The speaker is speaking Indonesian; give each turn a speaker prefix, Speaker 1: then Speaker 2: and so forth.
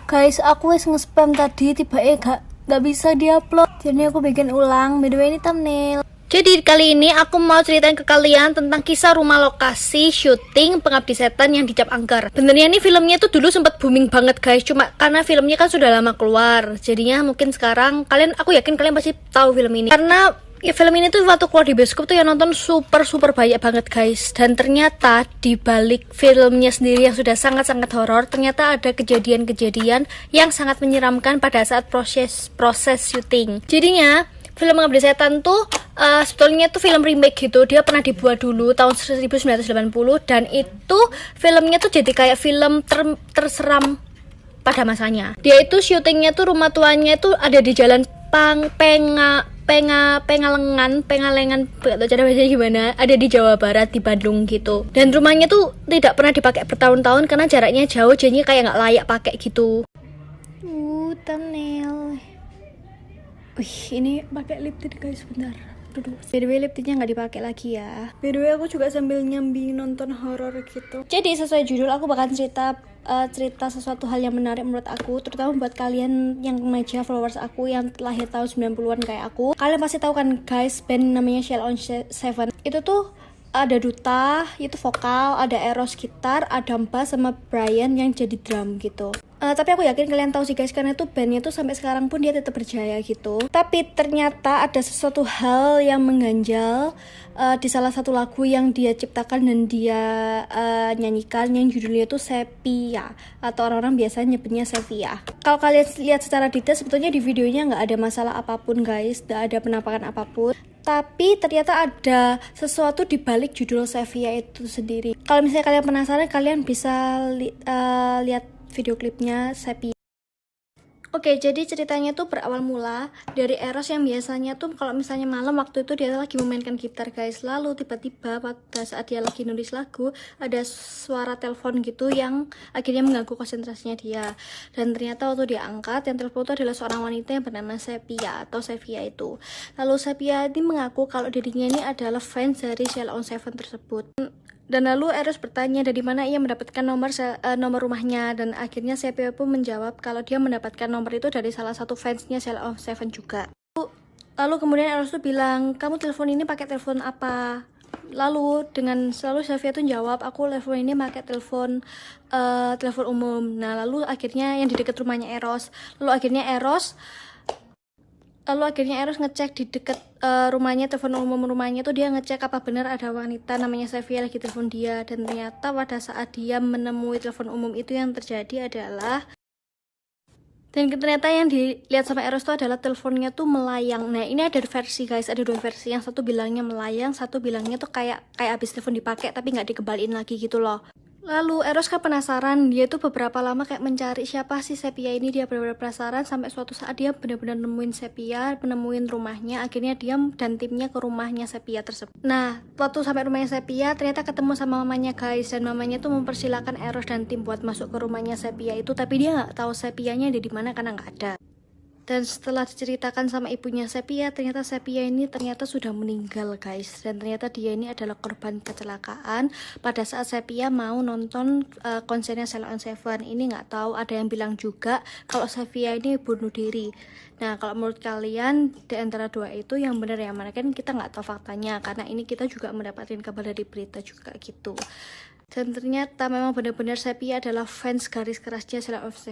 Speaker 1: Guys, aku wis nge-spam tadi, tiba gak bisa diupload. Jadi aku bikin ulang. By the way, ini thumbnail. Jadi kali ini aku mau ceritain ke kalian tentang kisah rumah lokasi syuting Pengabdi Setan yang dicap angker. Benernya ini filmnya tuh dulu sempat booming banget guys, cuma karena filmnya kan sudah lama keluar. Jadinya mungkin sekarang aku yakin kalian pasti tahu film ini. Karena ya film ini tuh waktu keluar di bioskop tuh yang nonton super banyak banget guys. Dan ternyata di balik filmnya sendiri yang sudah sangat horor, ternyata ada kejadian-kejadian yang sangat menyeramkan pada saat proses syuting. Jadinya film Pengabdi Setan tuh sebetulnya tuh film remake gitu. Dia pernah dibuat dulu tahun 1980 dan itu filmnya tuh jadi kayak film terseram pada masanya. Dia itu syutingnya tuh rumah tuanya tuh ada di jalan Pengalengan, gak tau cara bacanya gimana, ada di Jawa Barat, di Bandung gitu. Dan rumahnya tuh tidak pernah dipakai bertahun-tahun karena jaraknya jauh, jadinya kayak nggak layak pakai gitu. Thumbnail. Wih, ini pakai lip tint guys, bentar. Duduk. By the way, lip tintnya nggak dipakai lagi ya. By the way, aku juga sambil nyambi nonton horor gitu. Jadi sesuai judul, aku bakal cerita sesuatu hal yang menarik menurut aku, terutama buat kalian yang remaja followers aku yang lahir tahun 90-an kayak aku. Kalian pasti tahu kan guys, band namanya Sheila on 7. Itu tuh ada Duta, itu vokal, ada Eros gitar, ada Mba sama Brian yang jadi drum gitu. Tapi aku yakin kalian tahu sih guys, karena itu bandnya tuh sampai sekarang pun dia tetap berjaya gitu. Tapi ternyata ada sesuatu hal yang mengganjal di salah satu lagu yang dia ciptakan dan dia nyanyikan, yang judulnya tuh Sepia, atau orang-orang biasa nyebutnya Sevia. Kalau kalian lihat secara detail, sebetulnya di videonya nggak ada masalah apapun guys, nggak ada penampakan apapun. Tapi ternyata ada sesuatu di balik judul Sevia itu sendiri. Kalau misalnya kalian penasaran, kalian bisa lihat video klipnya Sepia. Oke, jadi ceritanya tuh berawal mula dari Eros yang biasanya tuh kalau misalnya malam waktu itu dia lagi memainkan gitar guys. Lalu tiba-tiba pada saat dia lagi nulis lagu, ada suara telepon gitu yang akhirnya mengganggu konsentrasinya dia. Dan ternyata waktu dia angkat, yang telepon itu adalah seorang wanita yang bernama Sepia atau Sevia itu. Lalu Sepia ini mengaku kalau dirinya ini adalah fans dari Sheila on 7 tersebut. Dan lalu Eros bertanya dari mana ia mendapatkan nomor rumahnya, dan akhirnya Sepia pun menjawab kalau dia mendapatkan nomor itu dari salah satu fansnya Sheila on 7 juga. Lalu kemudian Eros tuh bilang, kamu telepon ini pakai telepon apa? Lalu Sepia tuh jawab, aku telepon ini pakai telepon umum. Nah lalu akhirnya yang di dekat rumahnya Eros. Lalu akhirnya Eros ngecek di dekat rumahnya, telepon umum rumahnya tuh dia ngecek apa benar ada wanita namanya Sevia lagi telepon dia. Dan ternyata pada saat dia menemui telepon umum itu yang terjadi adalah, dan ternyata yang dilihat sama Eros tuh adalah teleponnya tuh melayang. Nah ini ada versi guys, ada dua versi. Yang satu bilangnya melayang, satu bilangnya tuh kayak habis telepon dipakai tapi nggak dikembaliin lagi gitu loh. Lalu Eros kan penasaran, dia tuh beberapa lama kayak mencari siapa sih Sepia ini. Dia benar-benar penasaran sampai suatu saat dia benar-benar nemuin Sepia, nemuin rumahnya. Akhirnya dia dan timnya ke rumahnya Sepia tersebut. Nah, waktu sampai rumahnya Sepia, ternyata ketemu sama mamanya guys, dan mamanya tuh mempersilahkan Eros dan tim buat masuk ke rumahnya Sepia itu, tapi dia nggak tahu Sepianya ada di mana karena nggak ada. Dan setelah diceritakan sama ibunya Sepia, ternyata Sepia ini sudah meninggal guys. Dan ternyata dia ini adalah korban kecelakaan pada saat Sepia mau nonton konsernya Sheila on 7. Ini nggak tahu, ada yang bilang juga kalau Sepia ini bunuh diri. Nah kalau menurut kalian di antara dua itu yang benar yang mana? Kan kita nggak tahu faktanya, karena ini kita juga mendapatkan kabar dari berita juga gitu. Dan ternyata memang benar-benar Sepia adalah fans garis kerasnya Sheila on 7.